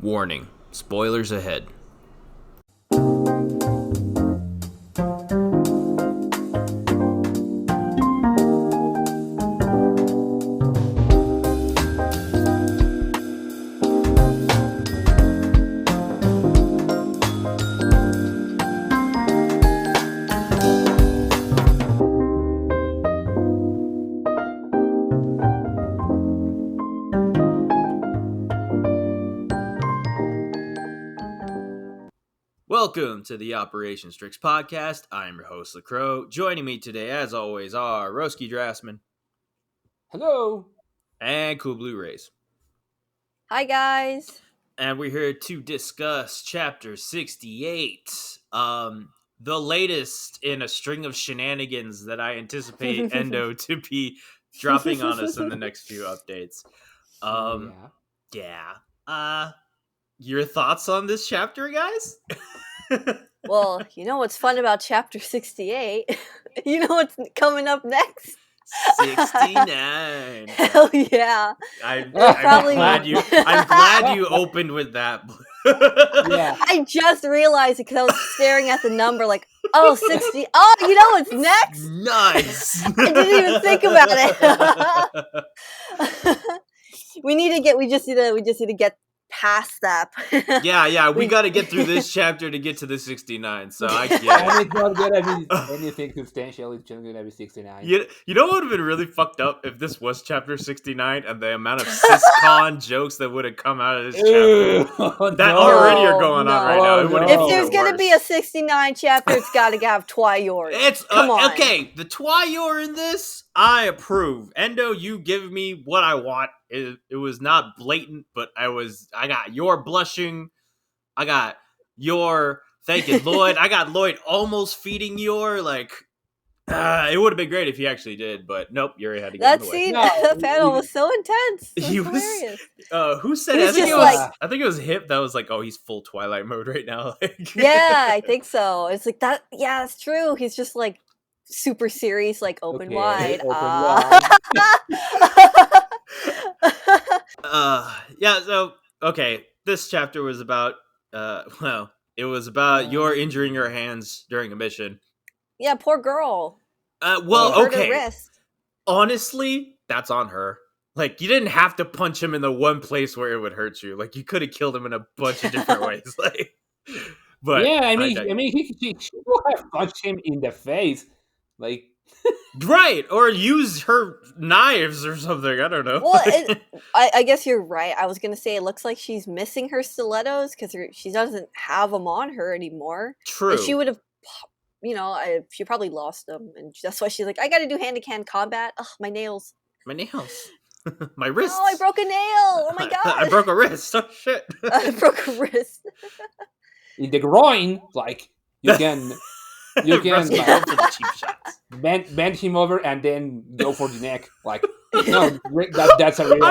Warning, spoilers ahead. Welcome to the Operation STRIX podcast. I'm your host, LaCroix. Joining me today, as always, are Roski Draftsman. Hello. And Cool Blue Rays. Hi, guys. And we're here to discuss Chapter 68. The latest in a string of shenanigans that I anticipate Endo to be dropping on us in the next few updates. Your thoughts on this chapter, guys? Well, you know what's fun about Chapter 68? You know what's coming up next? 69. Hell yeah. I'm glad you opened with that. Yeah. I just realized it because I was staring at the number like, 60. Oh, you know what's next? Nice. I didn't even think about it. We just need to get past that. Yeah, we got to get through this chapter to get to the 69, so I get it. And it's not gonna be anything substantial, it's just gonna be 69. You know what would have been really fucked up if this was chapter 69 and the amount of siscon jokes that would have come out of this chapter already are going on right now. If there's gonna be a 69 chapter, it's gotta have Twior. Come on. Okay, the Twior in this, I approve. Endo, you give me what I want. It was not blatant, but I got your blushing. I got your thanking Lloyd. I got Lloyd almost feeding your, it would have been great if he actually did, but nope, Yuri had to get in the way. That panel was so intense. He was hilarious. Who said it? I think it was Hip that was like, oh, he's full Twilight mode right now. Yeah, I think so. It's like that. Yeah, that's true. He's just like super serious, like open wide. This chapter was about it was about your injuring your hands during a mission. Yeah, poor girl. Hurt her wrist. Honestly, that's on her. Like, you didn't have to punch him in the one place where it would hurt you. Like, you could have killed him in a bunch of different ways. But yeah, I mean, he should have punched him in the face, like. Right, or use her knives or something. I don't know. Well, I guess you're right. I was gonna say it looks like she's missing her stilettos because she doesn't have them on her anymore. True. And she would have, she probably lost them, and that's why she's like, I got to do hand-to-hand combat. Ugh, my nails. My nails. My wrist. Oh, I broke a nail. Oh my god. I broke a wrist. Oh shit. I broke a wrist. In the groin, like you can. You can cheap shots. Bend him over and then go for the neck. Like, no, that's a real.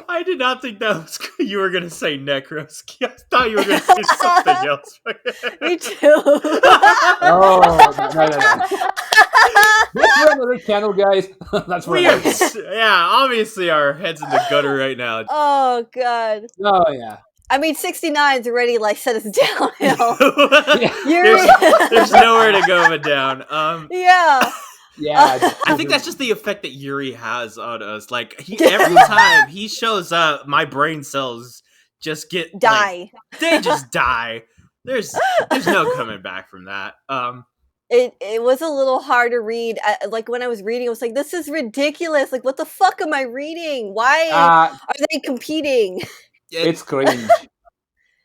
I did not think that was you were gonna say necroski. I thought you were gonna say something else. Me too. No. That's for another channel, guys. That's for obviously our head's in the gutter right now. Oh god. Oh yeah. I mean, 69's already set us downhill. There's nowhere to go but down. Yeah. I think that's just the effect that Yuri has on us. Like, every time he shows up, my brain cells just die. They just die. There's no coming back from that. It was a little hard to read. Like, when I was reading, I was like, this is ridiculous. Like, what the fuck am I reading? Why are they competing? It's cringe.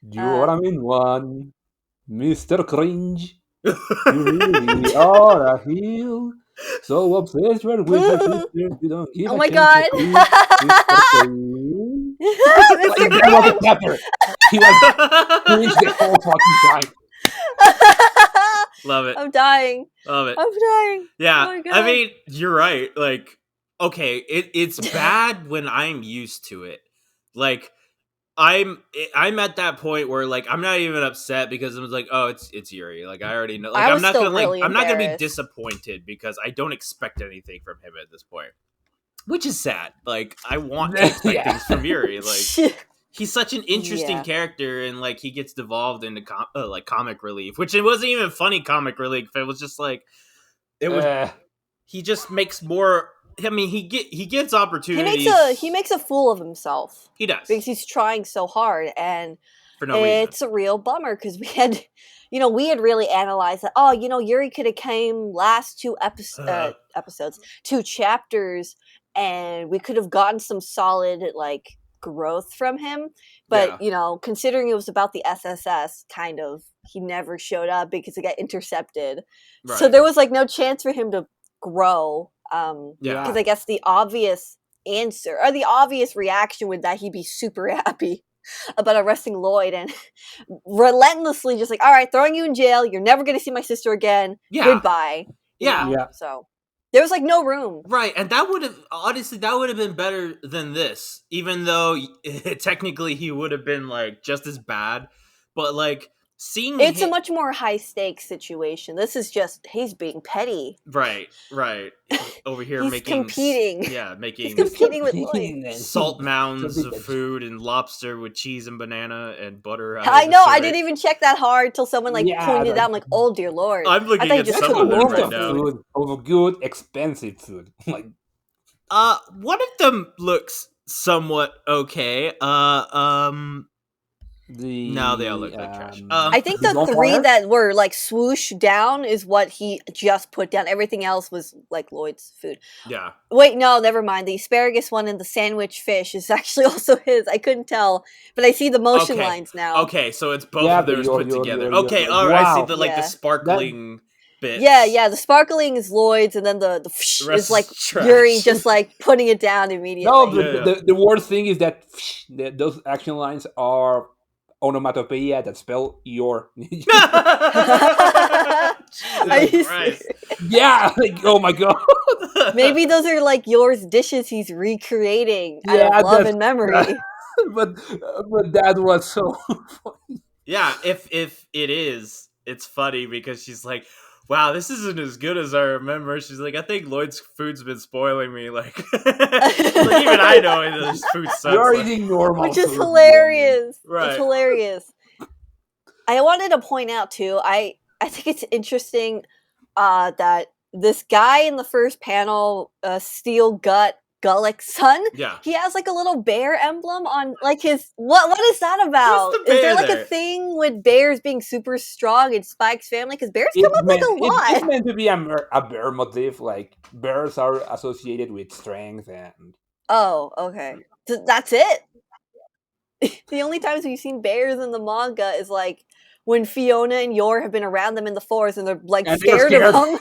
You are in one, Mr. Cringe. You really are a heel. So obsessed with your sister, you don't give my god. Mr. Cringe. He was cringe the whole fucking time. Love it. I'm dying. Love it. I'm dying. Yeah. Oh my god. I mean, you're right. Like, okay, it's bad when I'm used to it. Like, I'm at that point where I'm not even upset because I was like, oh, it's Yuri. Like, I already know. Like, I'm not gonna be disappointed because I don't expect anything from him at this point, which is sad. Like, I want to expect things from Yuri. Like, he's such an interesting Yeah. character, and like he gets devolved into like comic relief, which it wasn't even funny comic relief. It was just like it was. He just makes more. I mean, he gets opportunities. He makes a fool of himself. He does because he's trying so hard, and for no reason. It's a real bummer because we had really analyzed that. Oh, Yuri could have came last two episodes, 2 chapters, and we could have gotten some solid like growth from him. But considering it was about the SSS, kind of, he never showed up because it got intercepted. Right. So there was like no chance for him to grow. Because I guess the obvious answer or the obvious reaction would that he'd be super happy about arresting Lloyd and relentlessly just like, all right, throwing you in jail, you're never gonna see my sister again, goodbye. So there was like no room, right? And that would have been better than this, even though technically he would have been like just as bad, but like it's a much more high stakes situation. This is just he's being petty. Right. Over here he's competing. He's competing with Lloyd. Salt mounds of food and lobster with cheese and banana and butter. I know. I didn't even check that hard till someone pointed it out. I'm like, oh dear Lord. I'm looking at some of them right now. Food over good, expensive food. Like, one of them looks somewhat okay. No, they all look like trash. I think the 3 that were like swoosh down is what he just put down. Everything else was like Lloyd's food. Yeah. Wait, no, never mind. The asparagus one and the sandwich fish is actually also his. I couldn't tell, but I see the motion lines now. Okay, so it's both of those put together. Okay, all right. I see the sparkling bits. Yeah. The sparkling is Lloyd's, and then the is like Yuri just like putting it down immediately. No, the worst thing is that those action lines are onomatopoeia that spell your. Yeah, like, oh my god. Maybe those are like yours dishes he's recreating out of love and memory. But that was so funny. Yeah, if it is, it's funny because she's like, wow, this isn't as good as I remember. She's like, I think Lloyd's food's been spoiling me. Like, even I know this food sucks. You're eating normal, which is hilarious. Right, it's hilarious. I wanted to point out too. I think it's interesting that this guy in the first panel, Steel Gullick's son. Yeah, he has like a little bear emblem on like his. What is that about? Is there like a thing with bears being super strong in Spike's family? Because bears come up like a lot. It's meant to be a bear motif. Like bears are associated with strength and. Oh, okay. That's it. The only times we've seen bears in the manga is like when Fiona and Yor have been around them in the forest and they're like scared of them.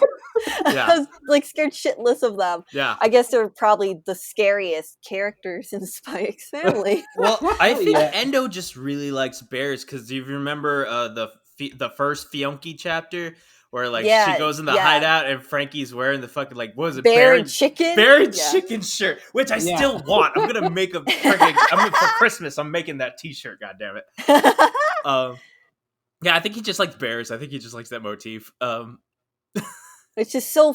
I was like scared shitless of them. Yeah. I guess they're probably the scariest characters in Spike's family. Well, I think Endo just really likes bears because do you remember the first Fionki chapter where like she goes in the hideout and Frankie's wearing the fucking like what was it bear and chicken chicken shirt, which I still want. I'm gonna make a for Christmas. I'm making that T-shirt. God damn it. Yeah, I think he just likes bears. I think he just likes that motif. It's just so.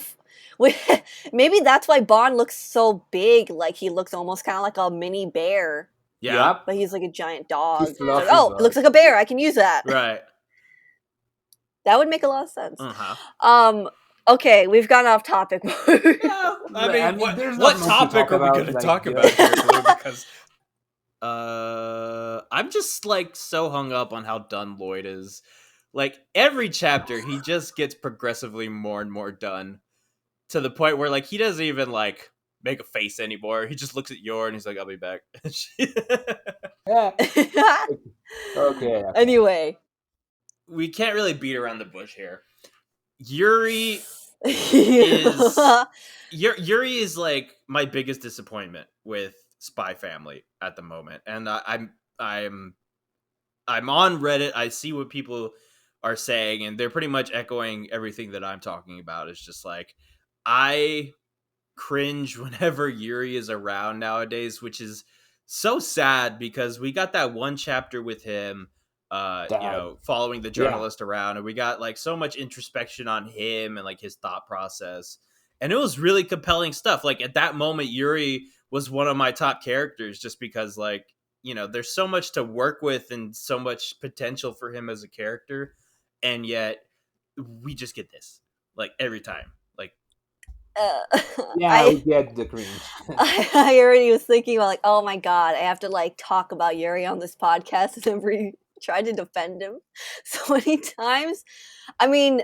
Maybe that's why Bond looks so big. Like he looks almost kind of like a mini bear. Yeah, but he's like a giant dog. Like, oh, it looks like a bear. I can use that. Right. That would make a lot of sense. Uh-huh. Okay, we've gone off topic. I mean, what topic are we going to talk about here, Blue? Because I'm just like so hung up on how done Lloyd is. Like every chapter, he just gets progressively more and more done to the point where like he doesn't even like make a face anymore. He just looks at Yor and he's like, "I'll be back." Okay. Anyway, we can't really beat around the bush here. Yuri is like my biggest disappointment with Spy Family at the moment, and I'm on Reddit. I see what people are saying, and they're pretty much echoing everything that I'm talking about. It's just like I cringe whenever Yuri is around nowadays, which is so sad because we got that one chapter with him. Following the journalist around, and we got like so much introspection on him and like his thought process, and it was really compelling stuff. Like at that moment, Yuri was one of my top characters just because like there's so much to work with and so much potential for him as a character, and yet we just get this like every time. Like, Yeah, we I get the cringe. I already was thinking about like, oh my god, I have to like talk about Yuri on this podcast and we tried to defend him so many times. I mean,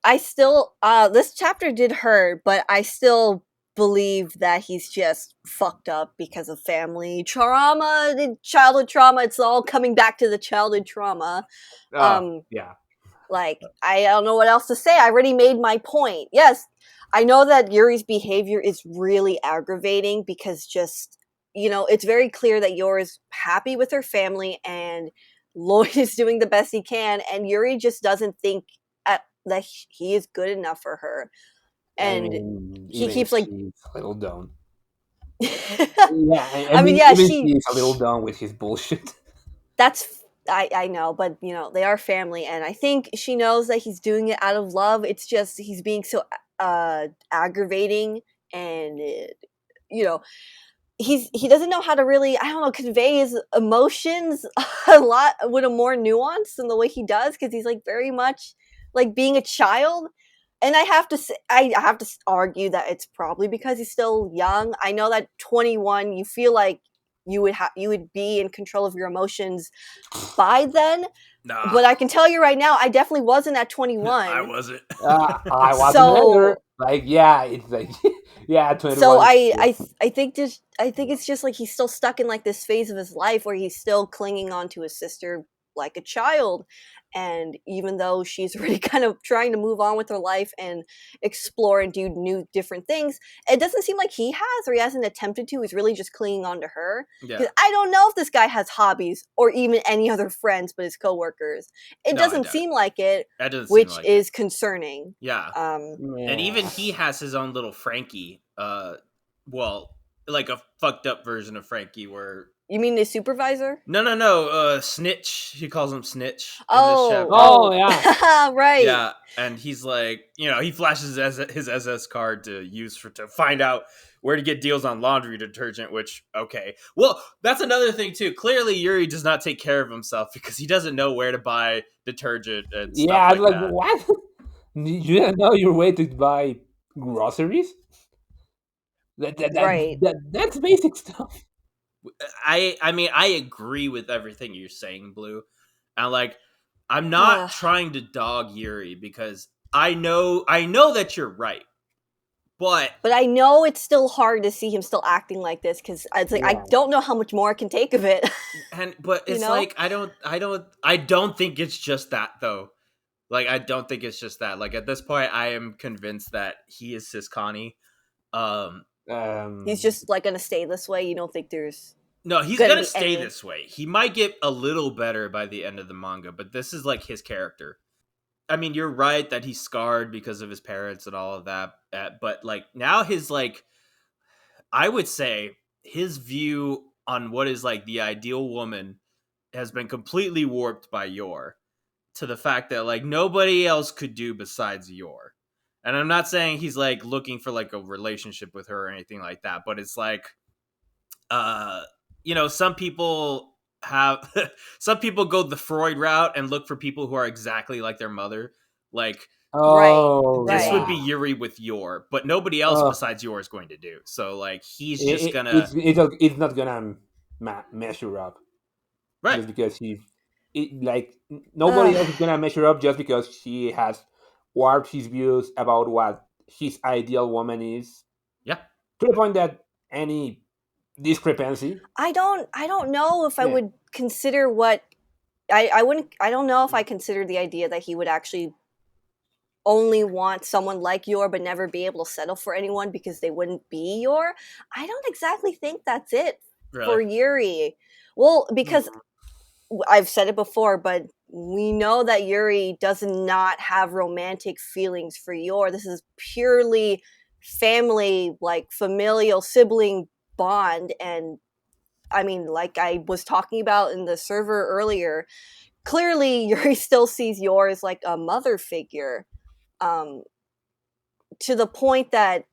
I still this chapter did hurt, but I still believe that he's just fucked up because of family trauma, childhood trauma. It's all coming back to the childhood trauma. Yeah. Like, I don't know what else to say. I already made my point. Yes, I know that Yuri's behavior is really aggravating because just, it's very clear that Yuri's happy with her family and Lloyd is doing the best he can, and Yuri just doesn't think that he is good enough for her. I And mean, he even keeps like, she's a little dumb. I Yeah, I mean, mean, yeah, even she's a little dumb with his bullshit. that's I know, but they are family, and I think she knows that he's doing it out of love. It's just he's being so aggravating, and you know he doesn't know how to really, I don't know, convey his emotions a lot with a more nuance than the way he does, because he's like very much like being a child. And I have to say, I have to argue that it's probably because he's still young. I know that 21, you feel like you would be in control of your emotions by then, nah, but I can tell you right now, I definitely wasn't at I 21. wasn't. I wasn't either. So Like, yeah, it's like, yeah, so 21 is cool. I think it's just like he's still stuck in like this phase of his life where he's still clinging on to his sister like a child, and even though she's really kind of trying to move on with her life and explore and do new different things, it doesn't seem like he has, or he hasn't attempted to. He's really just clinging on to her, Yeah, because I don't know if this guy has hobbies or even any other friends but his coworkers. It no, I doesn't don't. seem like it, That doesn't seem which like it. is concerning. Yeah, and Yeah. even he has his own little Frankie. Well, like a fucked up version of Frankie, where You mean the supervisor? no, Snitch. He calls him Snitch in this Oh, chapter. Oh, yeah. oh, right. Yeah, and he's like, he flashes his SS card to use to find out where to get deals on laundry detergent. Which, okay, well, that's another thing too. Clearly, Yuri does not take care of himself because he doesn't know where to buy detergent and stuff Yeah, I'm like like, that. what? You don't know your way to buy groceries? Right. That's basic stuff. I mean, I agree with everything you're saying, Blue. And like, I'm not Ugh. trying to dog Yuri because I know that you're right, but But I know it's still hard to see him still acting like this, because it's like I Yeah. don't know how much more I can take of it. but you it's know? like I don't think it's just that though. Like, I don't think it's just that. Like, at this point, I am convinced that he is Sis Connie. Um, He's Um, just like gonna stay this way. You don't think there's no, he's gonna gonna be stay any? this way. He might get a little better by the end of the manga, but this is like his character. I mean, you're right that he's scarred because of his parents and all of that. But like now, I would say his view on what is like the ideal woman has been completely warped by Yor, to the fact that like nobody else could do besides Yor. And I'm not saying he's like looking for like a relationship with her or anything like that, but it's like, uh, some people have some people go the Freud route and look for people who are exactly like their mother. Like, Right, oh, this would right. be yeah. Yuri with Yor, but nobody else Uh, besides Yor is going to do. So like he's it, just it, gonna it's not gonna measure up right. just because like, nobody Ugh. else is gonna measure up just because she has warped his views about what his ideal woman is, Yeah. to the point that any discrepancy, I don't know if I yeah, would consider what I wouldn't. I don't know if I consider the idea that he would actually only want someone like Yor but never be able to settle for anyone because they wouldn't be Yor. I don't exactly think that's it Really. for Yuri. Well, because Mhm. I've said it before, but we know that Yuri does not have romantic feelings for Yor. This is purely family, like familial sibling bond. And I mean, like I was talking about in the server earlier, clearly Yuri still sees Yor as like a mother figure. Um, to the point that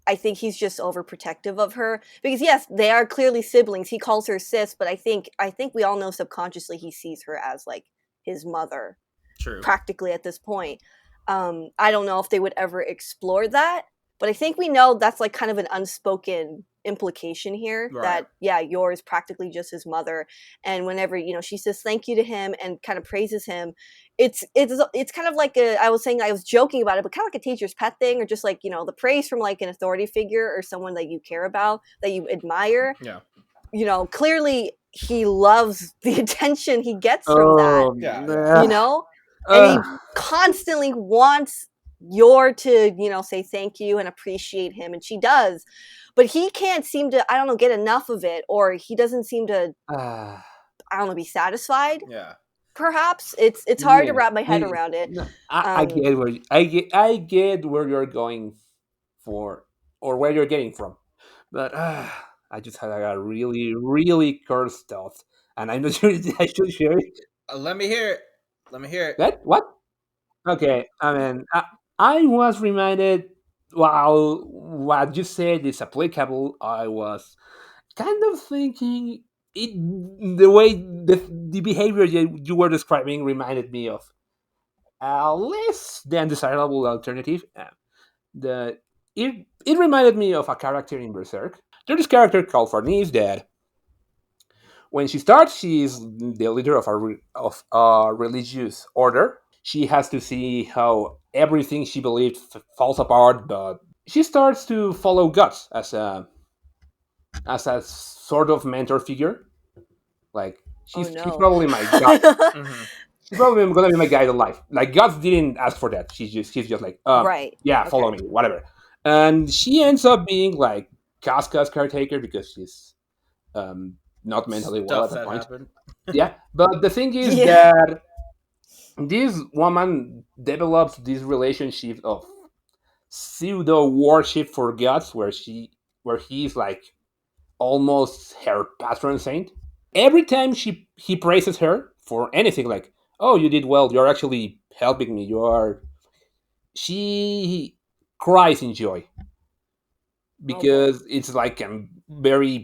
I think he's just overprotective of her because yes, they are clearly siblings. He calls her sis, but I think we all know subconsciously he sees her as like his mother. True. Practically at this point. I don't know if they would ever explore that, but I think we know that's like kind of an unspoken implication here that Yor is practically just his mother, and whenever she says thank you to him and kind of praises him, it's kind of like I was joking about it, but kind of like a teacher's pet thing, or just like the praise from like an authority figure or someone that you care about, that you admire. Clearly he loves the attention he gets from that. And he constantly wants Yor to say thank you and appreciate him, and she does, but he can't seem to, I don't know, get enough of it, or he doesn't seem to I don't know, be satisfied. Perhaps it's hard to wrap my head around it. I get where you're going for, or where you're getting from, but I just had a really, really cursed thought, and I'm not sure I should share it. Let me hear it. What? Okay, I mean, I was reminded, while what you said is applicable, I was kind of thinking it, the way the behavior you were describing reminded me of a less than desirable alternative. It reminded me of a character in Berserk. There's this character called Farnese that when she starts, she's the leader of a religious order. She has to see how everything she believed falls apart, but she starts to follow gods as a sort of mentor figure. Like she's probably my god. She's probably gonna be my guide in life. Like gods didn't ask for that. She's just like, right. Yeah, follow me, whatever. And she ends up being like Casca's caretaker because she's not mentally well at that point. Happened. Yeah, but the thing is that this woman develops this relationship of pseudo worship for gods, where he's like almost her patron saint. Every time he praises her for anything, like, oh, you did well, you're actually helping me, she cries in joy, because it's like a very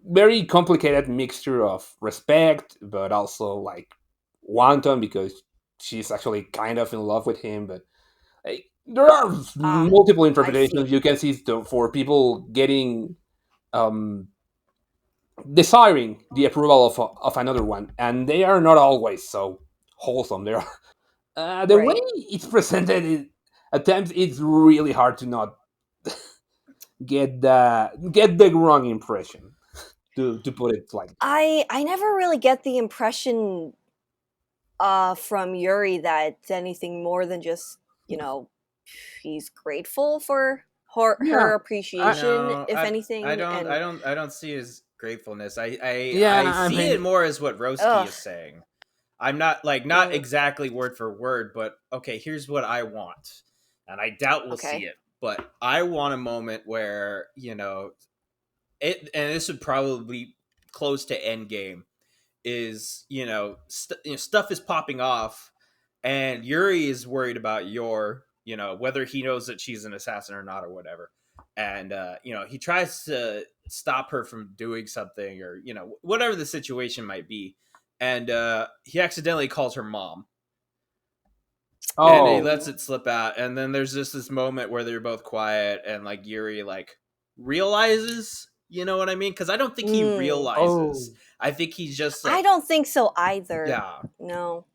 very complicated mixture of respect, but also like wanton, because she's actually kind of in love with him. But like, there are multiple interpretations you can see for people getting desiring the approval of another one, and they are not always so wholesome. They are the way it's presented. At times, it's really hard to not get the wrong impression. To put it like, I never really get the impression from Yuri that it's anything more than just he's grateful for her appreciation, if anything. I don't see his gratefulness. I see it more as what Roski is saying. I'm not not exactly word for word, but okay, here's what I want, and I doubt we'll see it, but I want a moment where it, and this would probably be close to Endgame, is stuff is popping off, and Yuri is worried about Yor, whether he knows that she's an assassin or not or whatever, and he tries to stop her from doing something, or whatever the situation might be, and he accidentally calls her mom. And he lets it slip out, and then there's just this moment where they're both quiet, and like Yuri like realizes, you know what I mean? Because I don't think he realizes. I think he's just like, I don't think so either. Yeah. No.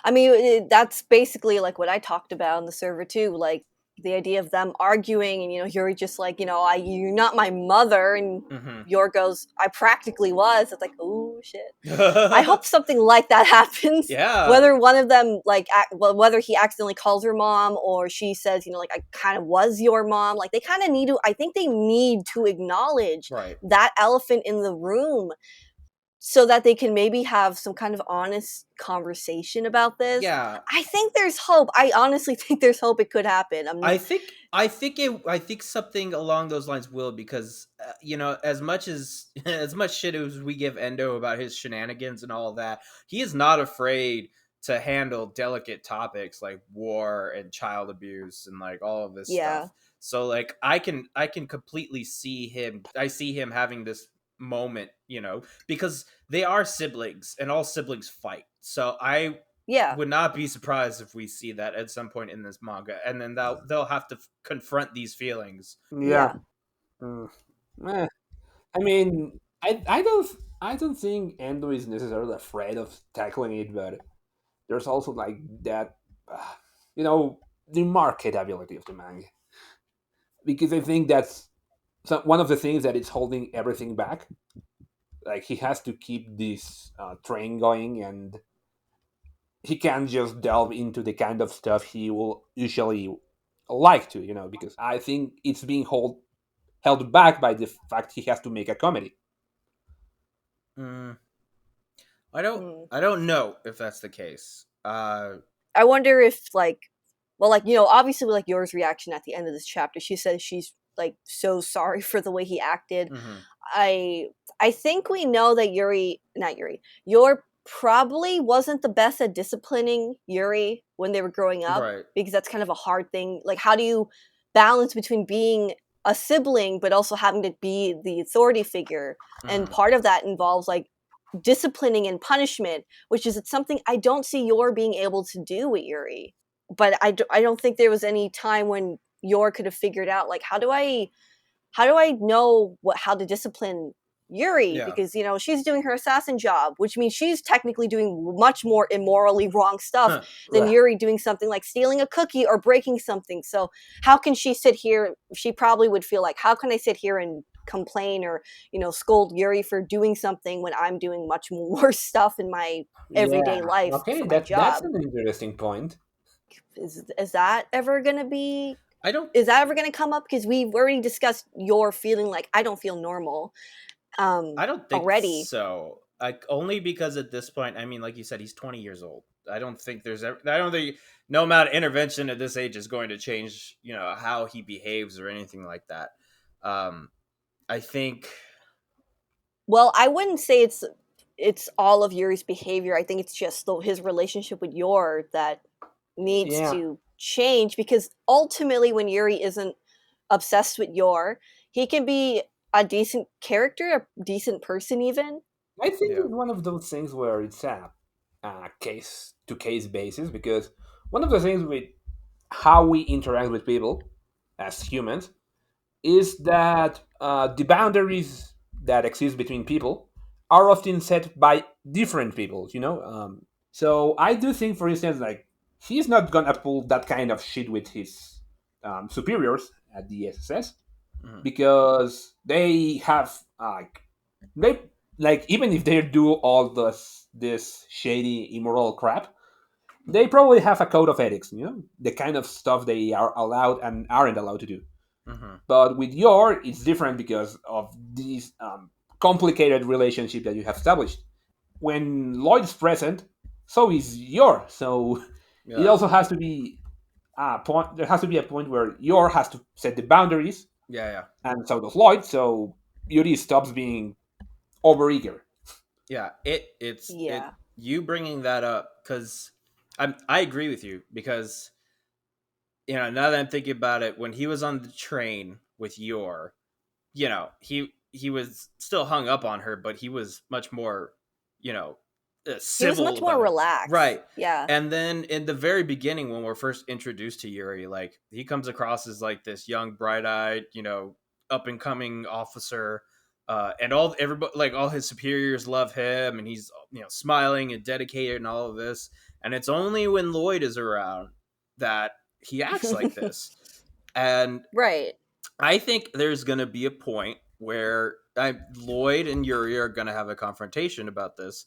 I mean, that's basically like what I talked about on the server too, like the idea of them arguing, and Yuri just like, you're not my mother, and Yor goes, I practically was. It's like, oh shit. I hope something like that happens. Yeah. Whether one of them whether he accidentally calls her mom, or she says, like, I kind of was your mom. Like, they kind of need to. I think they need to acknowledge that elephant in the room, so that they can maybe have some kind of honest conversation about this. Yeah. I think there's hope. I honestly think there's hope it could happen. I think something along those lines will, because as much shit as we give Endo about his shenanigans and all that, he is not afraid to handle delicate topics like war and child abuse and like all of this stuff. So like I can completely see him. I see him having this moment, because they are siblings and all siblings fight. So I Yeah. would not be surprised if we see that at some point in this manga, and then they'll have to confront these feelings. Yeah. Yeah. Mm. Eh, I mean, I don't think Endo is necessarily afraid of tackling it, but there's also like that, uh, you know, the marketability of the manga, because I think that's one of the things that is holding everything back. Like he has to keep this train going, and he can't just delve into the kind of stuff he will usually like to, because I think it's being held back by the fact he has to make a comedy. Mm, I don't Mm. I don't know if that's the case. I wonder if well, obviously like Yours reaction at the end of this chapter, she says she's like so sorry for the way he acted. Mhm. I I think we know that not Yuri, Yor probably wasn't the best at disciplining Yuri when they were growing up, Right. because that's kind of a hard thing. Like, how do you balance between being a sibling but also having to be the authority figure? And Mhm. part of that involves like disciplining and punishment, which is something I don't see Yor being able to do with Yuri. But I don't think there was any time when Yor could have figured out like how do I know how to discipline Yuri, Yeah. because she's doing her assassin job, which means she's technically doing much more immorally wrong stuff Huh. than Yeah. Yuri doing something like stealing a cookie or breaking something. So how can she sit here? She probably would feel like, how can I sit here and complain or scold Yuri for doing something when I'm doing much more stuff in my everyday Yeah. life for Okay, my that's job? an interesting point. Is that ever gonna be? I don't Is that ever gonna come up? Because we've already discussed your feeling like I don't feel normal I don't think already. so. Like only because at this point, I mean, like you said, he's 20 years old. I don't think no amount of intervention at this age is going to change, how he behaves or anything like that. Um, I think, Well, I wouldn't say it's all of Yuri's behavior. I think it's just his relationship with Yor that needs Yeah. to change, because ultimately when Yuri isn't obsessed with Yor, he can be a decent character, a decent person even. I think yeah, it's one of those things where it's a case to case basis, because one of the things with how we interact with people as humans is that the boundaries that exist between people are often set by different people, So I do think, for instance, like he's not gonna pull that kind of shit with his superiors at the SSS, mhm, because they have they even if they do all this shady immoral crap, they probably have a code of ethics, the kind of stuff they are allowed and aren't allowed to do. mhm, But with your, it's different because of this complicated relationship that you have established. When Lloyd's present, so is your. So it yeah, also has to be a point. There has to be a point where your has to set the boundaries, yeah, yeah, and so does Lloyd. So Yuri stops being overeager. yeah. It Yeah. you bringing that up because I agree with you because now that I'm thinking about it, when he was on the train with Yor, he was still hung up on her, but he was much more, you know, He was much civil more about it. relaxed. Right. Yeah. And then in the very beginning, when we're first introduced to Yuri, like he comes across as like this young, bright-eyed, up and coming officer, and everybody, like all his superiors love him, and he's smiling and dedicated and all of this. And it's only when Lloyd is around that he acts like this. And Right. I think there's going to be a point where Lloyd and Yuri are going to have a confrontation about this,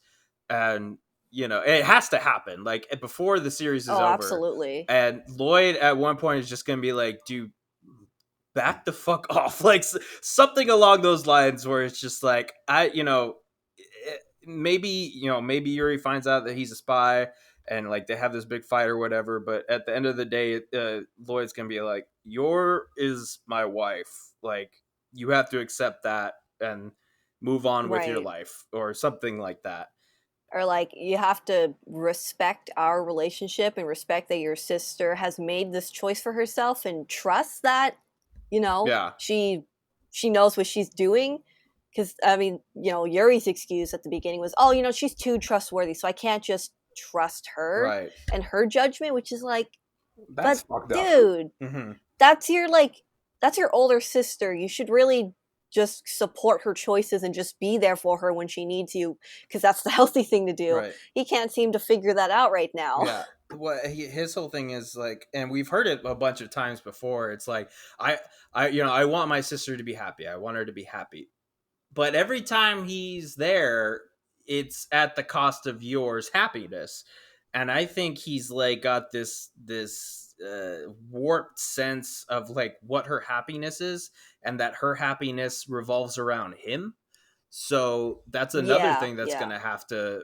and it has to happen like before the series is Oh, over. absolutely. And Lloyd at one point is just going to be like, "Dude, back the fuck off," like something along those lines, where it's just like maybe maybe Yuri finds out that he's a spy and like they have this big fight or whatever, but at the end of the day, Lloyd's gonna be like, "Your is my wife, like you have to accept that and move on with your Right. life," or something like that. Or like, you have to respect our relationship and respect that your sister has made this choice for herself and trust that You know, Yeah. she knows what she's doing. Because I mean, Yuri's excuse at the beginning was, "Oh, she's too trustworthy, so I can't just trust her Right. and her judgment," which is like, That's but fucked up. dude, Mm-hmm. that's your older sister. You should really just support her choices and just be there for her when she needs you, because that's the healthy thing to do. Right. He can't seem to figure that out right now. Yeah. What his whole thing is like, and we've heard it a bunch of times before. It's like I want my sister to be happy. I want her to be happy. But every time he's there, it's at the cost of yours happiness. And I think he's like got this warped sense of like what her happiness is, and that her happiness revolves around him. So that's another Yeah, thing that's yeah. going to have to,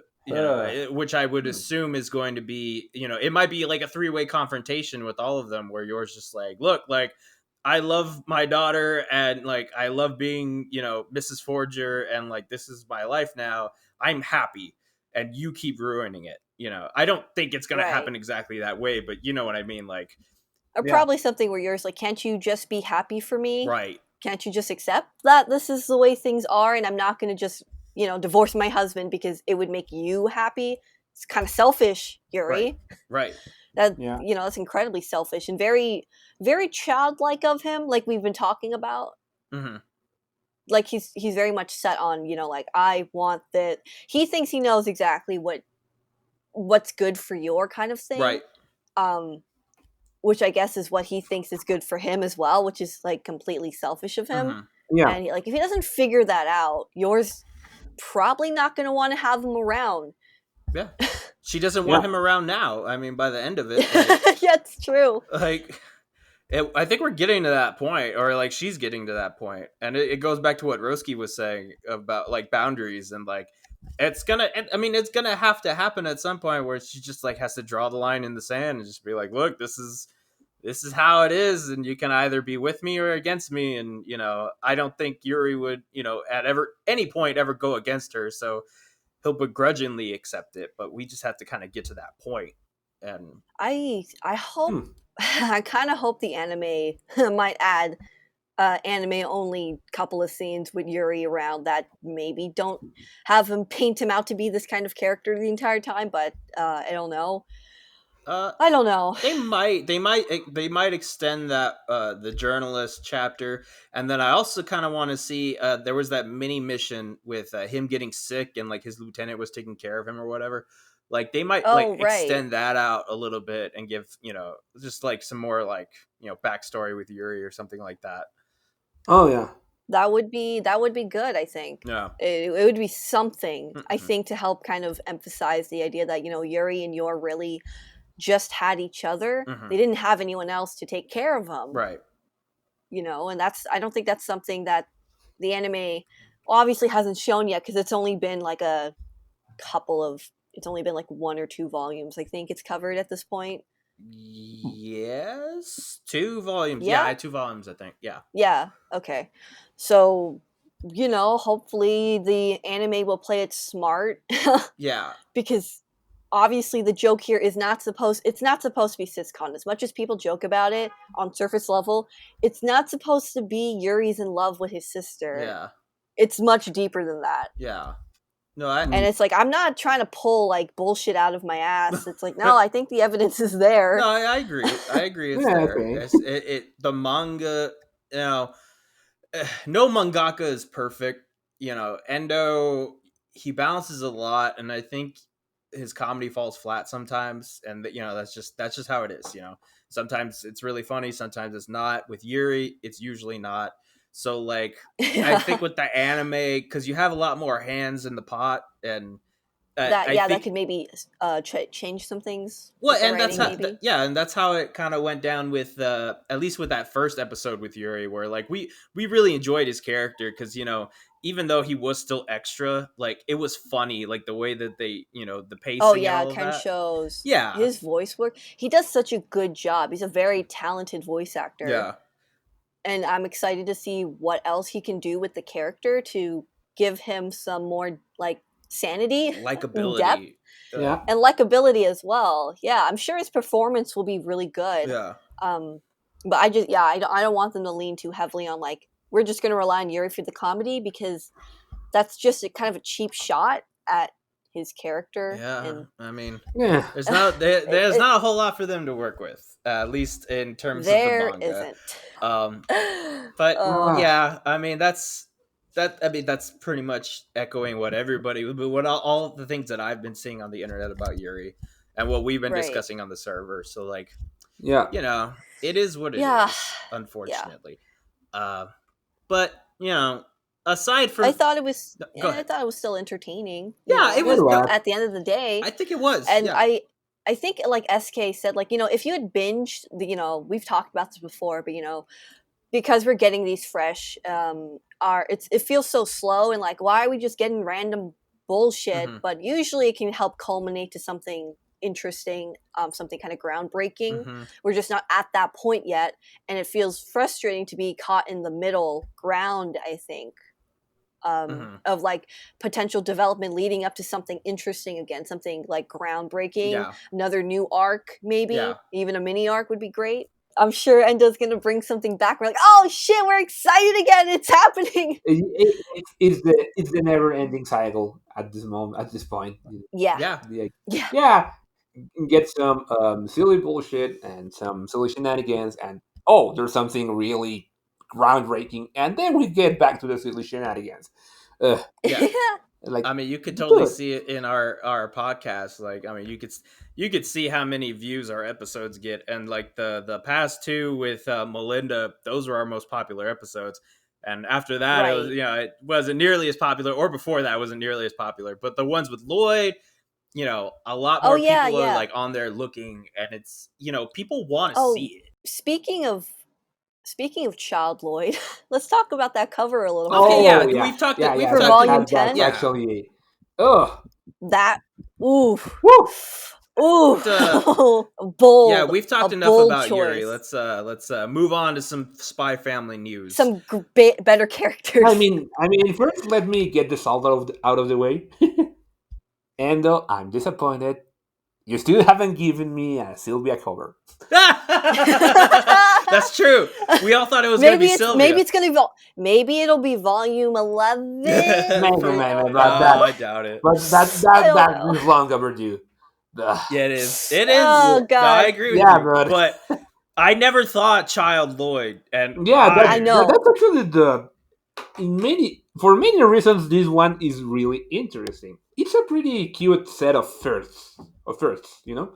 which I would assume is going to be, it might be like a three-way confrontation with all of them, where yours just like, look, like, I love my daughter, and like I love being, Mrs. Forger, and like this is my life now. I'm happy, and you keep ruining it. I don't think it's gonna Right. happen exactly that way, but you know what I mean. Like, Or Yeah. probably something where yours like, can't you just be happy for me? right, Can't you just accept that this is the way things are, and I'm not going to just, divorce my husband because it would make you happy? It's kind of selfish, Yuri. right, That Yeah. that's incredibly selfish and very, very childlike of him, like we've been talking about. mm-hmm. Like he's very much set on, like, I want that. He thinks he knows exactly what's good for your kind of thing. Right. Which I guess is what he thinks is good for him as well, which is like completely selfish of him. Mm-hmm. Yeah. And if he doesn't figure that out, yours probably not going to want to have him around. Yeah, she doesn't want him around now. I mean, by the end of it, like, yeah, it's true. Like, I think we're getting to that point, or like she's getting to that point, and it goes back to what Roski was saying about like boundaries, and like it's gonna have to happen at some point where she just like has to draw the line in the sand and just be like, look, this is how it is, and you can either be with me or against me. And I don't think Yuri would at any point ever go against her, so he'll begrudgingly accept it, but we just have to kind of get to that point. And I hope I kind of hope the anime might add anime only couple of scenes with Yuri around that maybe don't have him paint him out to be this kind of character the entire time, but I don't know. I don't know. They might extend that the journalist chapter, and then I also kind of want to see. There was that mini mission with him getting sick, and like his lieutenant was taking care of him or whatever. Like they might right. extend that out a little bit and give just like some more like backstory with Yuri or something like that. Oh yeah. That would be good, I think. Yeah. It would be something, I think, to help kind of emphasize the idea that, Yuri and Yor really just had each other. Mhm. They didn't have anyone else to take care of them. Right. And I don't think that's something that the anime obviously hasn't shown yet, because it's only been like it's only been like 1 or 2 volumes, I think it's covered at this point. Yes, 2 volumes. Yeah? 2 volumes, I think. Yeah. Yeah, okay. So, hopefully the anime will play it smart. Yeah. Because obviously the joke here is not supposed to be siscon. As much as people joke about it on surface level, it's not supposed to be Yuri's in love with his sister. Yeah. It's much deeper than that. Yeah. No, And it's like, I'm not trying to pull like bullshit out of my ass. It's like, no, I think the evidence is there. No, I agree. It's Yeah, there. okay. The manga, no mangaka is perfect. Endo, he balances a lot, and I think his comedy falls flat sometimes, and that's just how it is. Sometimes it's really funny, sometimes it's not. With Yuri, it's usually not. So like, I think with the anime, because you have a lot more hands in the pot, and that could maybe change some things. Well, and that's how, and that's how it kind of went down with at least with that first episode with Yuri, where like we really enjoyed his character, because even though he was still extra, like it was funny, like the way that they the pacing. Oh yeah, and all Ken that. shows. Yeah, his voice work. He does such a good job. He's a very talented voice actor. Yeah, and I'm excited to see what else he can do with the character to give him some more like sanity, likability, depth, and likability as well. Yeah, I'm sure his performance will be really good. Yeah. But I don't want them to lean too heavily on like we're just going to rely on Yuri for the comedy, because that's just a kind of a cheap shot at his character. Yeah, And I mean, Yeah. there's not a whole lot for them to work with, at least in terms of the there manga. isn't. Um, but Oh, yeah, I mean that. I mean that's pretty much echoing what everybody, but what all the things that I've been seeing on the internet about Yuri, and what we've been right. discussing on the server. So like, Yeah. you know, it is what it Yeah. is, Yeah. unfortunately. Uh, but you know, aside I from, thought it was no, go yeah, I ahead. thought it was still entertaining, Yeah, it It was. No, was. at the end of the day. I think it was. And Yeah. I think like SK said, like, if you had binged we've talked about this before, but because we're getting these fresh, it feels so slow, and like, why are we just getting random bullshit? Mm-hmm. But usually it can help culminate to something interesting, something kind of groundbreaking. Mm-hmm. We're just not at that point yet, and it feels frustrating to be caught in the middle ground, I think, Mm-hmm. of like potential development leading up to something interesting again, something like groundbreaking, Yeah. another new arc, Yeah. maybe even a mini arc would be great. I'm sure Endo's gonna bring something back. We're like, oh shit, we're excited again. It's happening. It's the never ending cycle at this moment, at this point. Yeah, Yeah. Yeah, yeah, yeah, get some silly bullshit and some silly shenanigans, and oh, there's something really groundbreaking, and then we get back to the silly shenanigans. Yeah. Like, I mean, you could totally good. see it in our podcast. Like, I mean, you could see how many views our episodes get, and like the past two with Melinda, those were our most popular episodes. And after that, it was right. it wasn't nearly as popular, or before that, it wasn't nearly as popular. But the ones with Lloyd, a lot Oh more yeah, people are yeah. like on there looking, and it's people want to Oh, see it. speaking of Child Lloyd, let's talk about that cover a little Okay, bit yeah, Oh yeah, yeah, we've yeah. for talked Volume That's 10. yeah. actually, oh, That oof. woo. Ooh, Uh, Yeah, bold, we've a talked enough bold about Yuri. choice. Let's move on to some Spy Family news. Some better characters. First, let me get this all out of the way. Endo, I'm disappointed. You still haven't given me a Sylvia cover. That's true. We all thought it was going to be Sylvia. Maybe it'll be volume 11. Maybe, I maybe, don't but Oh, know. I doubt it. I don't that know. is long overdue. Ugh. Yeah, it is. It is. Oh No, I god. agree with Yeah, you. but But I never thought Child Lloyd, and yeah, I know. that's actually for many reasons this one is really interesting. It's a pretty cute set of firsts. Mhm.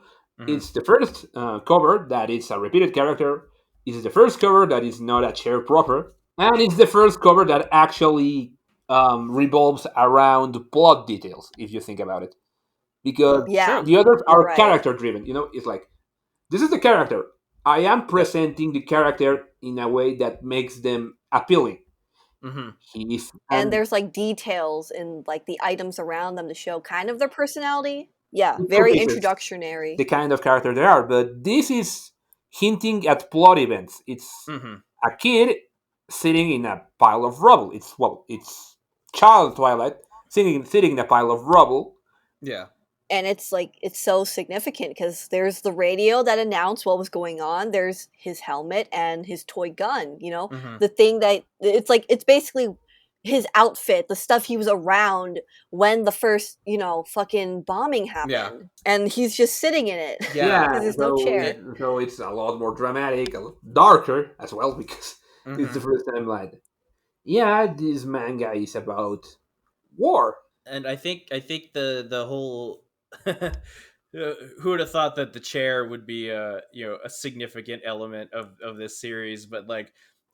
It's the first cover that is a repeated character. It's the first cover that is not a chair proper, and it's the first cover that actually revolves around plot details. If you think about it, because Yeah, True. the others you're are right. character driven. It's like this is the character. I am Yep. presenting the character in a way that makes them appealing. Hmm. He is, And and there's like details in like the items around them to show kind of their personality. Yeah, it very showcases introductionary. the kind of character they are. But this is hinting at plot events. It's Hmm. a kid sitting in a pile of rubble. It's child Twilight sitting in a pile of rubble. Yeah. And it's like it's so significant because there's the radio that announced what was going on, there's his helmet and his toy gun, Hmm. the thing that it's basically his outfit, the stuff he was around when the first fucking bombing Yeah. happened, and he's just sitting in it Yeah. Yeah, because there's no so chair. It. so it's a lot more dramatic, a lot darker as well because it's the Hmm. first time like, yeah, this manga is about war. And I think the whole who would have thought that the chair would be a significant element of this series, but like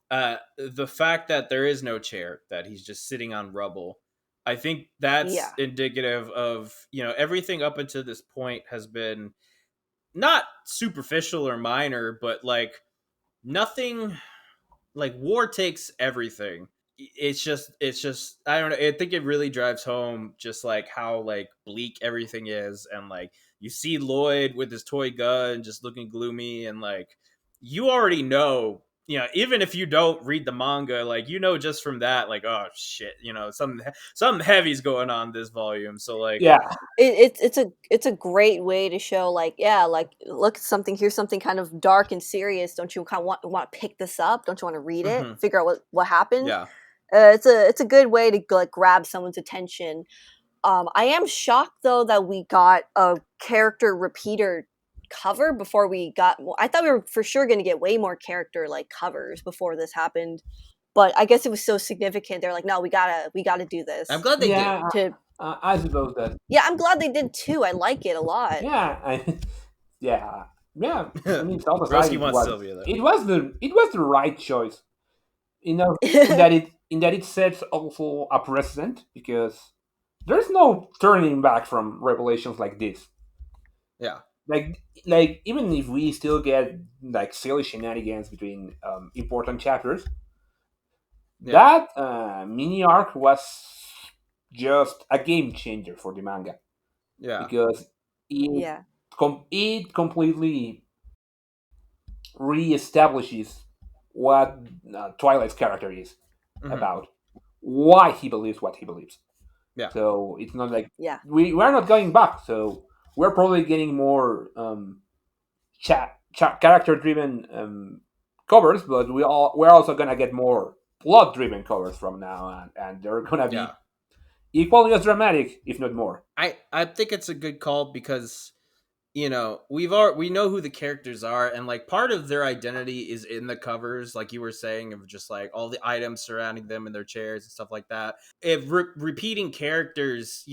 the fact that there is no chair, that he's just sitting on rubble, I think that's Yeah, indicative of everything up until this point has been not superficial or minor, but like nothing. Like war takes everything. It's just I don't know. I think it really drives home just like how like bleak everything is, and like you see Lloyd with his toy gun just looking gloomy, and like you already know even if you don't read the manga, like just from that, like, oh shit, something heavy's going on this volume. So like, Yeah, it's a great way to show like, yeah, like, look at something, here's something kind of dark and serious. Don't you kind of want to pick this up? Don't you want to read it? Mhm. Figure out what happened? Yeah. It's a good way to like grab someone's attention. I am shocked though that we got a character repeater cover before we got. I thought we were for sure going to get way more character like covers before this happened, but I guess it was so significant. They're like, no, we gotta do this. I'm glad they yeah. did. I suppose that. Yeah, I'm glad they did too. I like it a lot. Yeah, yeah, yeah. I mean, South Aside, Broski wants Sylvia though. it was the right choice. In that it sets also a precedent because there's no turning back from revelations like this. Yeah. Like even if we still get like silly shenanigans between important chapters, Yeah. that mini arc was just a game changer for the manga Yeah. because it Yeah, it completely reestablishes what Twilight's character is Mhm. about, why he believes what he believes. Yeah. So it's not like yeah, we're not going back. So we're probably getting more character driven covers, but we're also gonna get more plot driven covers from now on, and they're gonna be Yeah. equally as dramatic, if not more. I think it's a good call because we know who the characters are, and like part of their identity is in the covers, like you were saying, of just like all the items surrounding them and their chairs and stuff like that. If repeating characters,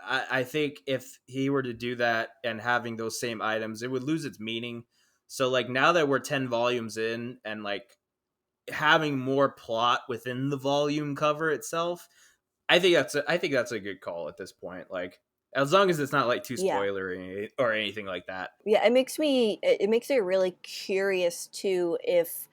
I think if he were to do that and having those same items, it would lose its meaning. So like now that we're 10 volumes in and like having more plot within the volume cover itself, I think that's a good call at this point. Like, as long as it's not like too yeah. spoilery or anything like that. Yeah, it makes me really curious too if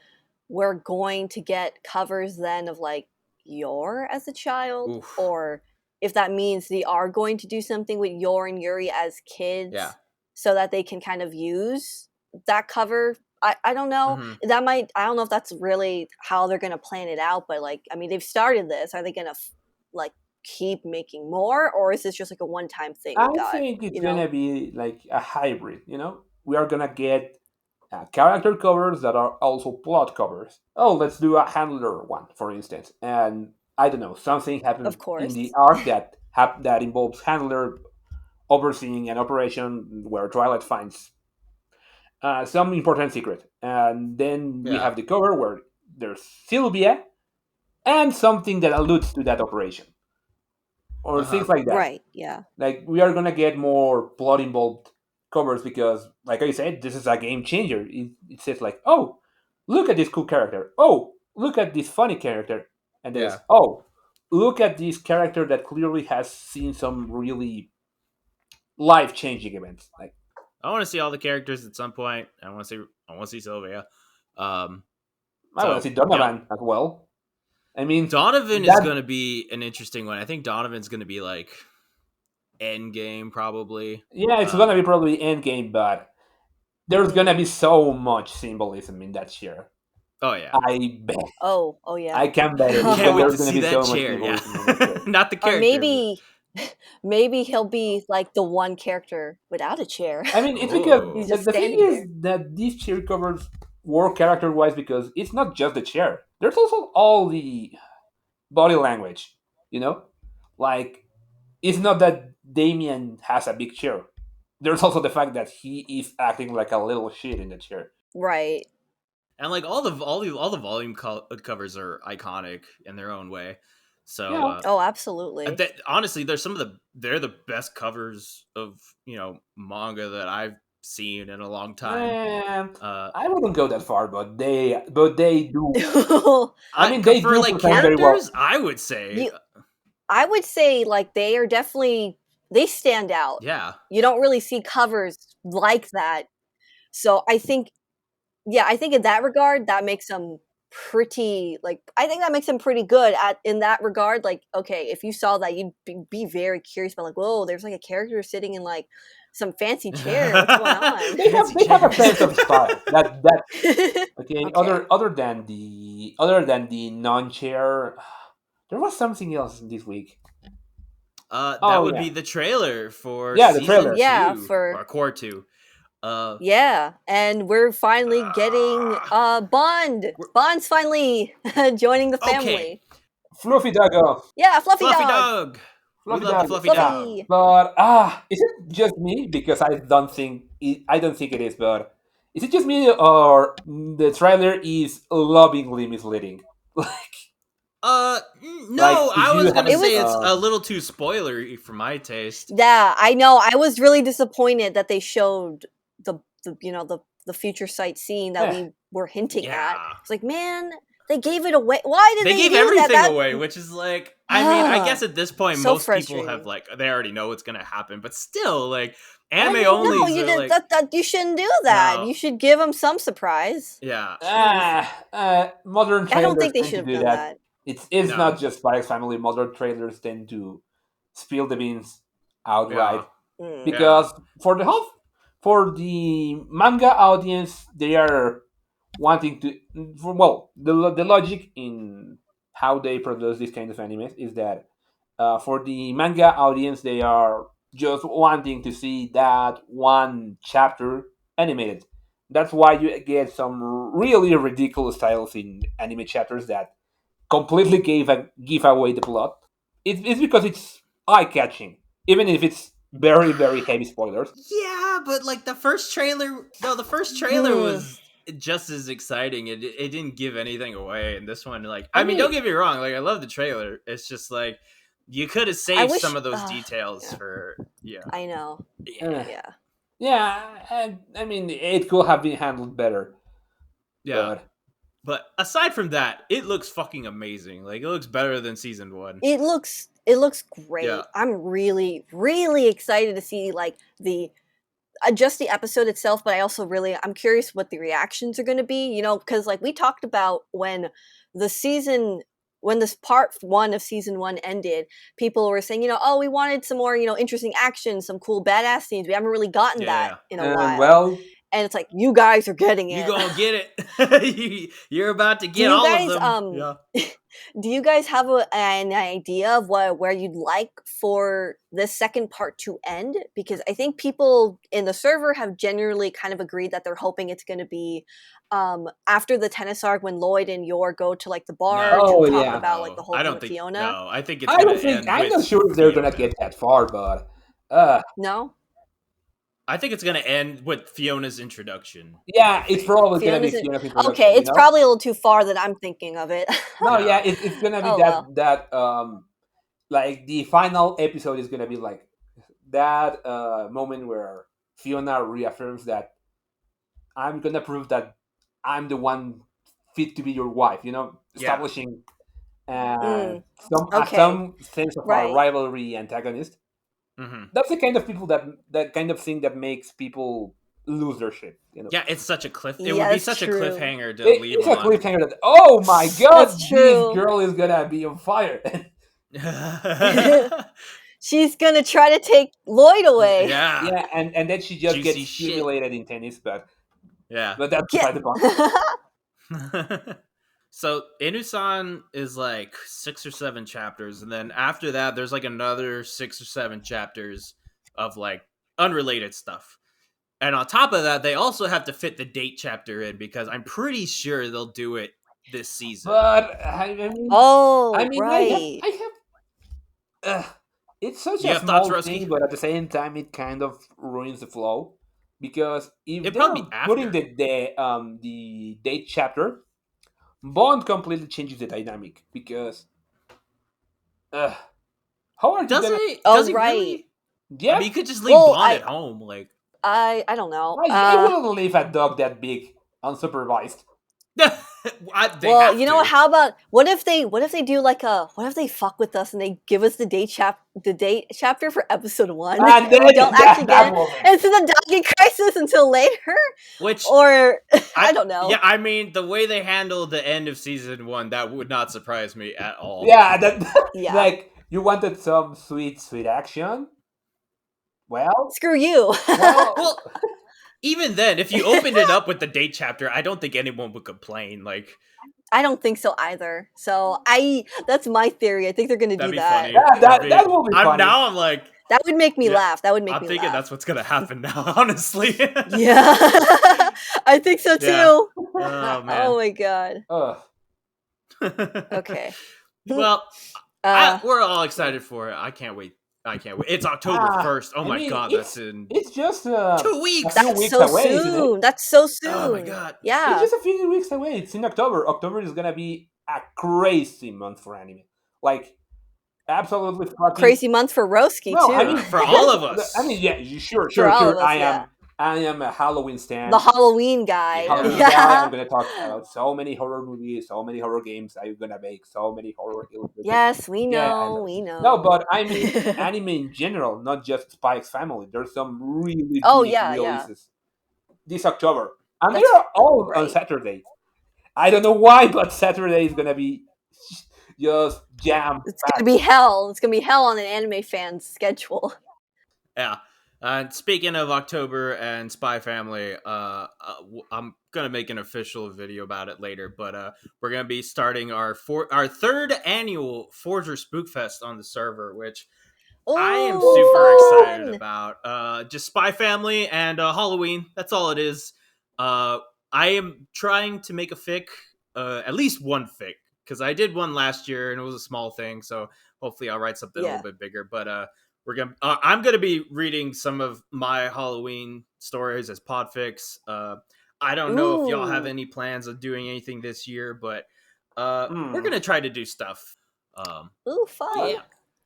we're going to get covers then of like Yor as a child, Oof. or if that means they are going to do something with Yor and Yuri as Yeah. kids so that they can kind of use that cover. I don't know. Hmm. I don't know if that's really how they're gonna plan it out, but like, I mean, they've started this. Are they gonna like keep making more, or is this just like a one-time thing we I got? think it's You gonna know? be like a hybrid. We are gonna get character covers that are also plot covers. Oh, let's do a handler one, for instance, and I don't know, something Of happened in the course. arc that involves handler overseeing an operation where Twilight finds some important secret, and then we Yeah. have the cover where there's Sylvia and something that alludes to that operation or Uh huh. things like that. Right. Yeah. Like we are gonna get more plot involved covers because, like I said, this is a game changer. It says like, oh, look at this cool character. Oh, look at this funny character, and Yeah. there's look at this character that clearly has seen some really life changing events. Like I want to see all the characters at some point. I want to see Sylvia. Um. I want to So see Donovan as well. I mean Donovan is that going to be an interesting one. I think Donovan's going to be like end game probably. yeah, it's gonna be probably end game, but there's gonna be so much symbolism in that share. Oh yeah. I bet. Oh yeah. I can bet it Can't that wait there's to gonna see be that so much chair. Yeah. symbolism in that share. Not the Or character. maybe he'll be like the one character without a chair. I mean, it's because He's Oh. just the thing standing is there. that these chair covers work character wise because it's not just the chair. There's also all the body language. You know, like it's not that Damien has a big chair. There's also the fact that he is acting like a little shit in the chair. Right. And like all the volume covers are iconic in their own way. So Yeah, Oh, absolutely. honestly, they're the best covers of manga that I've seen in a long time. Uh, I wouldn't go that far, but they do. I mean, I they for do like perform very well. characters, I would say, you I would say like they are definitely, they stand out. yeah, You don't really see covers like that. So I think, yeah, I think in that regard that makes them pretty, like, I think that makes them pretty good at in that regard. Like, okay, if you saw that, you'd be very curious about like, whoa, there's like a character sitting in like some fancy chair. What's going on? They have a sense of style. That okay. Okay. Other than the non-chair, there was something else this week. That Oh would yeah, be the trailer for yeah, the season trailer. Yeah, 2 for or core 2. Uh, yeah, and we're finally getting Bond. we're- Bond's finally joining the okay, family. Fluffy Doggo. Yeah, fluffy Fluffy dog. dog. We Fluffy love the dog. fluffy Yeah. dog. Fluffy. But is it just me? Because I don't think it is. But is it just me or the trailer is lovingly misleading? Like No, if I you was gonna It haven't. was say it's a little too spoilery for my taste. Yeah, I know. I was really disappointed that they showed the future sight scene that we were hinting at. Yeah. It's like, man, they gave it away. Why did They they gave do everything that? away, which is like, I mean, I guess at this point, So most people have frustrating. like, they already know what's gonna happen, but still, like, I anime mean, only. No, you did Like, that. You shouldn't do that. No. You should give them some surprise. yeah, Modern I trailers don't think they tend should to have do done that. that. It's No. not just Spike's family. Modern trailers tend to spill the beans outright. Mm. Because for the manga audience, they are wanting to the logic in how they produce this kind of animes is that for the manga audience, they are just wanting to see that one chapter animated. That's why you get some really ridiculous styles in anime chapters that completely give away the plot. It's because it's eye catching, even if it's very very heavy spoilers. yeah, but like the first trailer, no, the first trailer was just as exciting. It didn't give anything away, and this one, like, I mean, don't get me wrong, like, I love the trailer. It's just like you could have saved wish- some of those details for I know. Eh. Yeah. I mean, it could have been handled better. Yeah. But aside from that, it looks fucking amazing. Like, it looks better than season 1. It looks great. Yeah. I'm really really excited to see like just the episode itself, but I'm curious what the reactions are going to be, because like we talked about when this part 1 of season 1 ended, people were saying, oh, we wanted some more, interesting action, some cool badass scenes. We haven't really gotten that in a while. Well, and it's like, you guys are getting it. You gonna get it. You're about to get all of them. Yeah. Do you guys have an idea of where you'd like for this second part to end? Because I think people in the server have generally kind of agreed that they're hoping it's going to be after the tennis arc, when Lloyd and Yor go to like the bar to talk about like the whole thing with Fiona. No, I think it's going to end. I'm not sure if they're gonna get that far, but No. I think it's going to end with Fiona's introduction. Yeah, it's probably going to be Fiona's introduction. Okay, it's probably a little too far that I'm thinking of it. No, yeah, it's going to be that like the final episode is going to be like that moment where Fiona reaffirms that I'm going to prove that I'm the one fit to be your wife, establishing some sense of a rivalry antagonist. Mm-hmm. That's the kind of people that kind of thing that makes people lose their shit. Yeah, it's such a it would be such a cliffhanger to leave it's on. a cliffhanger that, oh my god, this girl is gonna be on fire. She's gonna try to take Lloyd away. Yeah, and then she just gets humiliated in tennis, but that's beside the point. So Inusan is like 6 or 7 chapters, and then after that there's like another 6 or 7 chapters of like unrelated stuff. And on top of that, they also have to fit the date chapter in, because I'm pretty sure they'll do it this season. But I mean, right. I have it's such a small thing, but at the same time it kind of ruins the flow, because if they're putting the date chapter, Bond completely changes the dynamic, because how are you does gonna... he? Does he really? Yeah, I mean, you could just leave Bond at home. Like, I don't know. I wouldn't leave a dog that big unsupervised. Well, you know, how about what if they do like what if they fuck with us and they give us the date chapter for episode 1, and we don't actually get into the doggy crisis until later? Or I don't know. Yeah, I mean, the way they handled the end of season 1, that would not surprise me at all. Yeah, like you wanted some sweet action. Well, Screw you. Well, even then, if you opened it up with the date chapter, I don't think anyone would complain. Like, I don't think so either. So that's my theory. I think they're gonna do that'd be that. funny. that will be funny. Now I'm like, That would make me Yeah, laugh. That would make I'm me thinking laugh. that's what's gonna happen now. Honestly. Yeah. I think so too. Yeah. Oh man. Oh my god. Ugh. Okay. Well, Uh we're all excited for it. I can't wait. It's October 1st. Oh I my mean, god, that's in it's just 2 a weeks. few that's weeks so away, isn't it? soon. That's so soon. Oh my god. It's Yeah. just a few weeks away. It's in October. October is gonna be a crazy month for anime. Like, absolutely fucking Crazy month for Roski No, too. I mean For all of us. I mean, yeah, sure. For all of us, I am a Halloween stan. the Halloween guy. Halloween Yeah. guy. I'm gonna talk about so many horror movies, so many horror games. I'm gonna make so many horror illustrations. Yes, we know. Yeah, I know. We know. No, but I mean anime in general, not just Spike's Family. There's some really big releases this October, and That's they're all on right. Saturday. I don't know why, but Saturday is gonna be just jam. It's gonna be hell. It's gonna be hell on an anime fan's schedule. Yeah. And speaking of October and Spy Family, I'm gonna make an official video about it later. But we're gonna be starting our third annual Forger Spookfest on the server, which I am Ooh, super excited fun. about. Just Spy Family and Halloween. That's all it is. I am trying to make a fic, at least one fic, because I did one last year and it was a small thing. So hopefully I'll write something a little bit bigger. But I'm gonna be reading some of my Halloween stories as podfics. I don't know if y'all have Ooh. any plans of doing anything this year, but we're gonna try to do stuff. Ooh, fun. Yeah.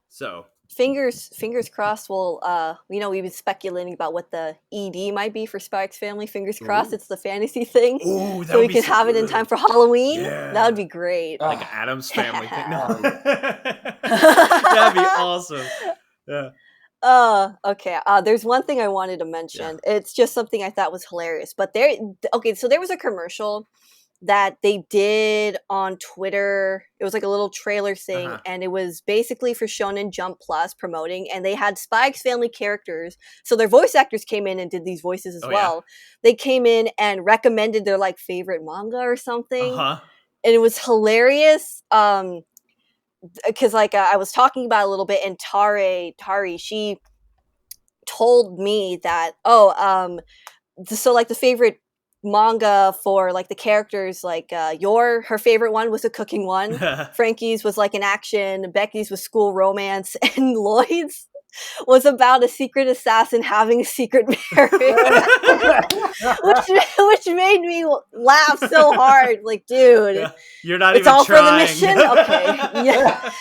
So Fingers crossed. Well, we've been speculating about what the ED might be for Spike's Family. Fingers crossed, it's the fantasy thing, Ooh, so we can have it in time for Halloween. Yeah. That would be great. Like Adam's Family thing. No. Yeah. That'd be awesome. Yeah. Okay. There's one thing I wanted to mention. It's just something I thought was hilarious. But so there was a commercial that they did on Twitter. It was like a little trailer thing, and it was basically for Shonen Jump Plus promoting, and they had Spike's Family characters. So their voice actors came in and did these voices as well. Yeah. They came in and recommended their like favorite manga or something. And it was hilarious. Because like I was talking about a little bit, and Tari, she told me that so like the favorite manga for like the characters, like her favorite one was a cooking one, Frankie's was like an action, Becky's was school romance, and Lloyd's was about a secret assassin having a secret marriage. which made me laugh so hard. Like, dude, you're not it's even all trying. for the mission. Okay, yeah.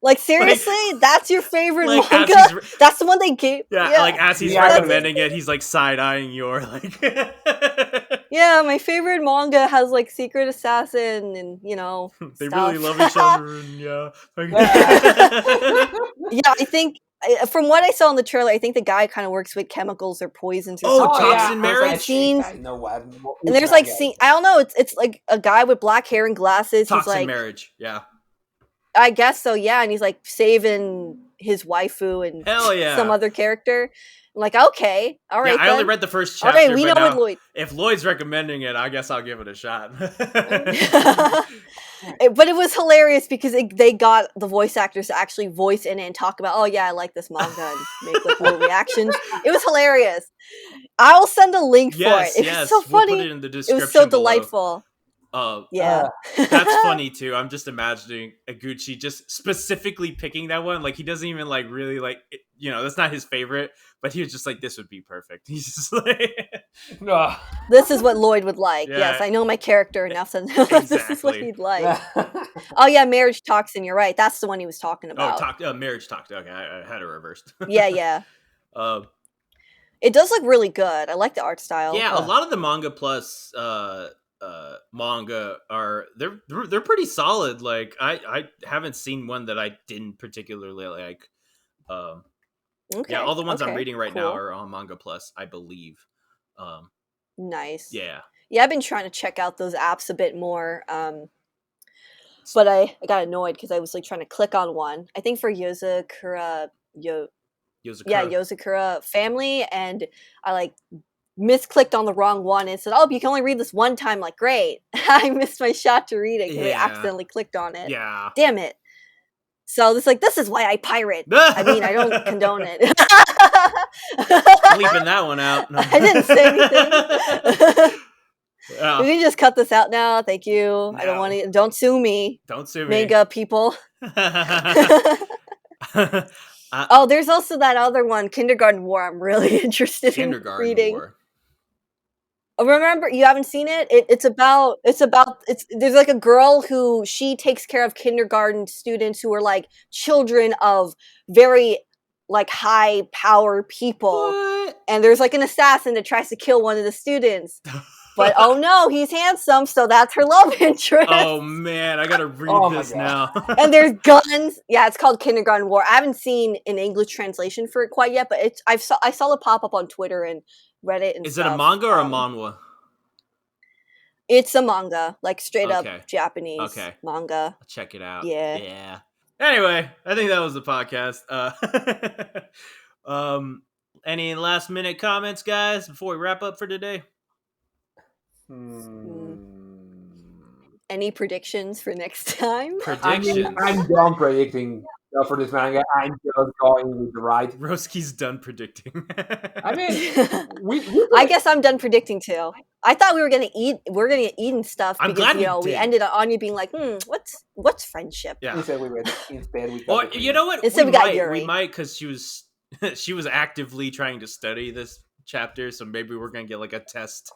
Like, seriously, that's your favorite manga? That's the one they gave. Yeah, like as he's recommending it, he's like side-eyeing your like. Yeah, my favorite manga has like secret assassin and they stuff. really love each other. And, yeah, I think from what I saw in the trailer, I think the guy kind of works with chemicals or poisons or something. Toxin marriage scenes. I know what. And there's like scene. I don't know. It's like a guy with black hair and glasses. Toxin he's like marriage. Yeah. I guess so, yeah, and he's like saving his waifu and some other character. I'm like, okay, all right. Yeah, I only read the first chapter. All right, we know with Lloyd. If Lloyd's recommending it, I guess I'll give it a shot. But it was hilarious because they got the voice actors to actually voice in it and talk about, oh yeah, I like this manga, and make like little reactions. It was hilarious. I'll send a link for it. It was so funny. We'll put it in the description. It was so below. delightful. Yeah, that's funny too. I'm just imagining Aguchi just specifically picking that one. Like he doesn't even like really like it, that's not his favorite, but he was just like, this would be perfect. He's just like, this is what Lloyd would like. Yeah. Yes, I know my character enough to know this is what he'd like. Oh yeah, Marriage Toxin. You're right. That's the one he was talking about. Marriage Toxin. Okay, I had it reversed. Yeah. It does look really good. I like the art style. Yeah, a lot of the Manga Plus manga are they're pretty solid. Like I haven't seen one that I didn't particularly like. Yeah, all the ones I'm reading right now are on Manga Plus, I believe. Nice. Yeah, I've been trying to check out those apps a bit more. but I got annoyed because I was like trying to click on one. I think for Yozakura, Yozakura family, and I like misclicked on the wrong one and said, "Oh, you can only read this one time." Like, great, I missed my shot to read it because I accidentally clicked on it. Yeah. Damn it. So it's like, this is why I pirate. I mean, I don't condone it. Bleeping that one out. No. I didn't say anything. Oh. Can you just cut this out now? Thank you. No. I don't want to. Don't sue me. Don't sue me. Manga people. Oh, there's also that other one, Kindergarten War. I'm really interested in reading. War. Remember, you haven't seen it? It's there's like a girl who she takes care of kindergarten students who are like children of very like high power people. What? And there's like an assassin that tries to kill one of the students. But oh no, he's handsome, so that's her love interest. Oh man, I gotta read this now. And there's guns. Yeah, it's called Kindergarten War. I haven't seen an English translation for it quite yet, but I saw it pop up on Twitter and Reddit and Is stuff. It a manga or a manhwa? It's a manga, like straight up Japanese manga. I'll check it out. Yeah. Anyway, I think that was the podcast. Any last minute comments, guys, before we wrap up for today? Any predictions for next time? Predictions. I'm done predicting for this manga. I'm just going with the ride. Roski's done predicting. I mean, I guess I'm done predicting too. I thought we were gonna eat. We're gonna eat and stuff because we ended on you being like, what's friendship? Yeah. Instead we or you know what? Instead we got Yuri. We might because she was actively trying to study this chapter, so maybe we're gonna get like a test,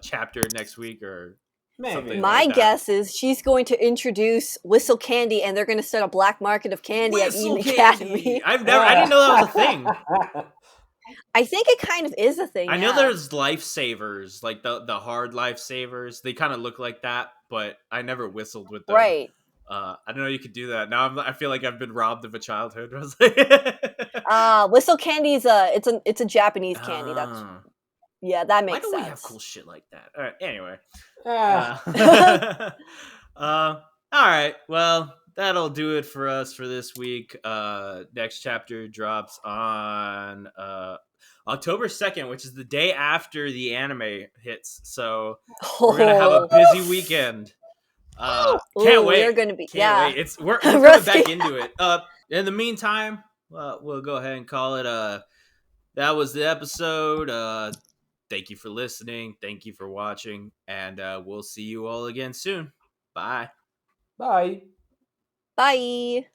chapter next week or. Maybe. My guess is she's going to introduce Whistle Candy, and they're going to start a black market of candy at Eden Academy. I didn't know that was a thing. I think it kind of is a thing. I know there's lifesavers, like the hard lifesavers. They kind of look like that, but I never whistled with them. Right. I don't know you could do that. Now I feel like I've been robbed of a childhood. Whistle Candy is it's a Japanese candy. That's that makes sense. Why do we have cool shit like that? All right. Anyway. All right. Well, that'll do it for us for this week. Next chapter drops on October 2nd, which is the day after the anime hits. So we're gonna have a busy weekend. Can't wait. We're gonna be wait. We're coming back into it. In the meantime, we'll go ahead and call it. That was the episode. Thank you for listening. Thank you for watching. And we'll see you all again soon. Bye. Bye. Bye.